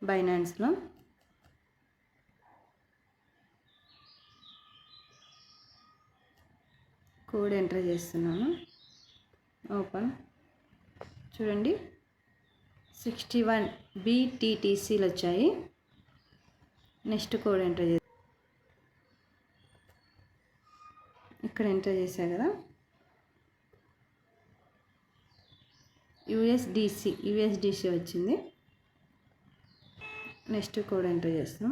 బైనాన్స్లో. Code enter చేస్తున్నాను. Open. చూడండి 61 BTTCలు వచ్చాయి. నెక్స్ట్ కోడ్ ఎంటర్ చేసి ఇక్కడ ఎంటర్ చేశా కదా, USDC వచ్చింది. నెక్స్ట్ కోడ్ ఎంటర్ చేస్తాం.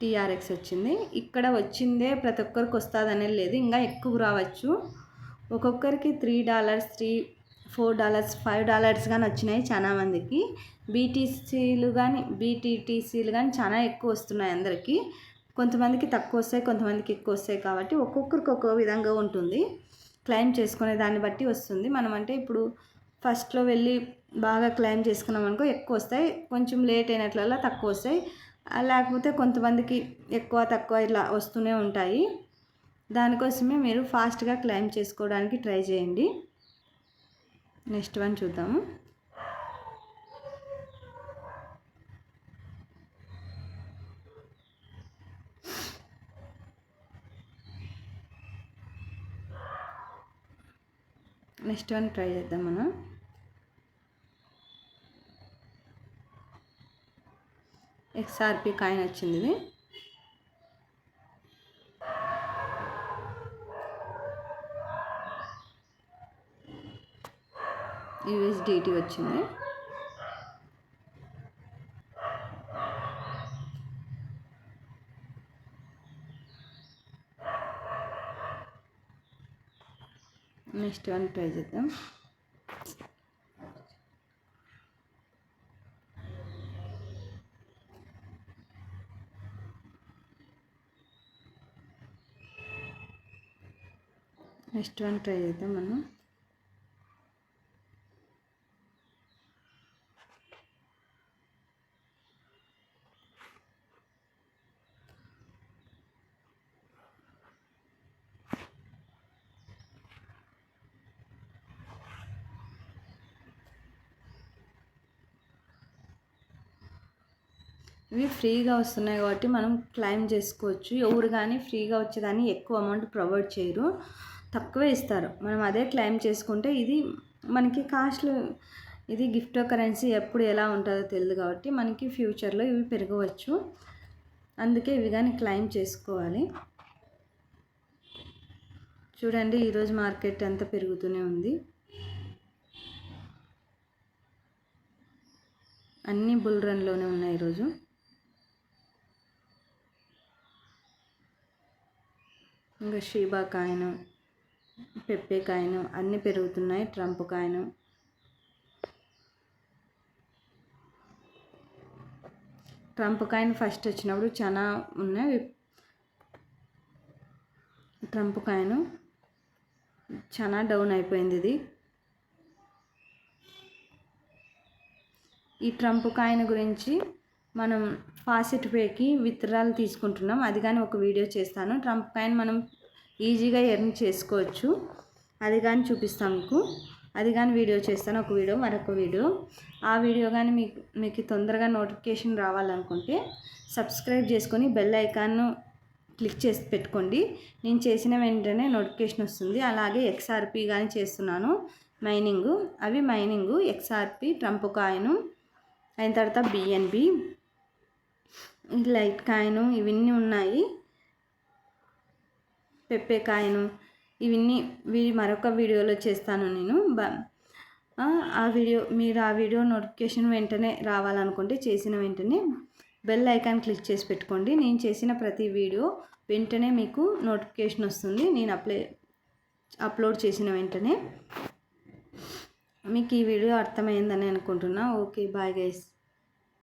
TRX వచ్చింది. ఇక్కడ వచ్చిందే ప్రతి ఒక్కరికి వస్తుంది అనేది లేదు, ఇంకా ఎక్కువ రావచ్చు. ఒక్కొక్కరికి $3, $4, $5 కానీ వచ్చినాయి చాలా మందికి. BTTCలు కానీ చాలా ఎక్కువ వస్తున్నాయి అందరికీ. కొంతమందికి తక్కువ వస్తాయి, కొంతమందికి ఎక్కువ వస్తాయి. కాబట్టి ఒక్కొక్కరికి ఒక్కో విధంగా ఉంటుంది. క్లెయిమ్ చేసుకునే దాన్ని బట్టి వస్తుంది. మనం అంటే ఇప్పుడు ఫస్ట్లో వెళ్ళి బాగా క్లెయిమ్ చేసుకున్నాం అనుకో ఎక్కువ వస్తాయి, కొంచెం లేట్ అయినట్లల్లా తక్కువ వస్తాయి. లేకపోతే కొంతమందికి ఎక్కువ తక్కువ ఇలా వస్తూనే ఉంటాయి. దానికోసమే మీరు ఫాస్ట్గా క్లెయిమ్ చేసుకోవడానికి ట్రై చేయండి. నెక్స్ట్ వన్ చూద్దాము. నెక్స్ట్ వన్ ట్రై చేద్దాం మనం. XRP కాయిన్ వచ్చింది. ఇది USDT వచ్చింది. నెక్స్ట్ వన్ ట్రై చేద్దాం. మనం. ఇవి ఫ్రీగా వస్తున్నాయి కాబట్టి మనం క్లెయిమ్ చేసుకోవచ్చు. ఎవరు కానీ ఫ్రీగా వచ్చేదాన్ని ఎక్కువ అమౌంట్ ప్రొవైడ్ చేయరు, తక్కువే ఇస్తారు. మనం అదే క్లెయిమ్ చేసుకుంటే ఇది మనకి కాస్ట్లు, ఇది గిఫ్ట్ కరెన్సీ ఎప్పుడు ఎలా ఉంటుందో తెలియదు కాబట్టి మనకి ఫ్యూచర్లో ఇవి పెరగవచ్చు. అందుకే ఇవి కానీ క్లెయిమ్ చేసుకోవాలి. చూడండి ఈరోజు మార్కెట్ అంతా పెరుగుతూనే ఉంది. అన్నీ బుల్ రన్లోనే ఉన్నాయి ఈరోజు. ఇంకా షీబా కాయిన్, పెప్పే కాయిన్ అన్నీ పెరుగుతున్నాయి. ట్రంప్ కాయిన్, ఫస్ట్ వచ్చినప్పుడు చాలా ఉన్నాయి. ట్రంప్ కాయిన్ చాలా డౌన్ అయిపోయింది. ఇది ఈ ట్రంప్ కాయిన్ గురించి మనం ఫాసెట్ పేకి విత్డ్రాల్ తీసుకుంటున్నాం, అది కానీ ఒక వీడియో చేస్తాను. ట్రంప్ కాయిన్ మనం ఈజీగా ఎర్న్ చేసుకోవచ్చు, అది కానీ చూపిస్తాను మీకు. అది కానీ వీడియో చేస్తాను, మరొక వీడియో. ఆ వీడియో కానీ మీకు తొందరగా నోటిఫికేషన్ రావాలనుకుంటే సబ్స్క్రైబ్ చేసుకొని బెల్ ఐకాన్ను క్లిక్ చేసి పెట్టుకోండి. నేను చేసిన వెంటనే నోటిఫికేషన్ వస్తుంది. అలాగే XRP కానీ చేస్తున్నాను, మైనింగ్ XRP, ట్రంప్ కాయిన్, అయిన తర్వాత BNB, లైట్ కాయిన్ ఇవన్నీ ఉన్నాయి. పెప్పే కాయిన్ ఇవి మరొక వీడియోలో చేస్తాను నేను. ఆ వీడియో నోటిఫికేషన్ వెంటనే రావాలనుకుంటే చేసిన వెంటనే బెల్ ఐకాన్ క్లిక్ చేసి పెట్టుకోండి. నేను చేసిన ప్రతి వీడియో వెంటనే మీకు నోటిఫికేషన్ వస్తుంది, నేను అప్లోడ్ చేసిన వెంటనే. మీకు ఈ వీడియో అర్థమైందని అనుకుంటున్నా. Okay, bye guys.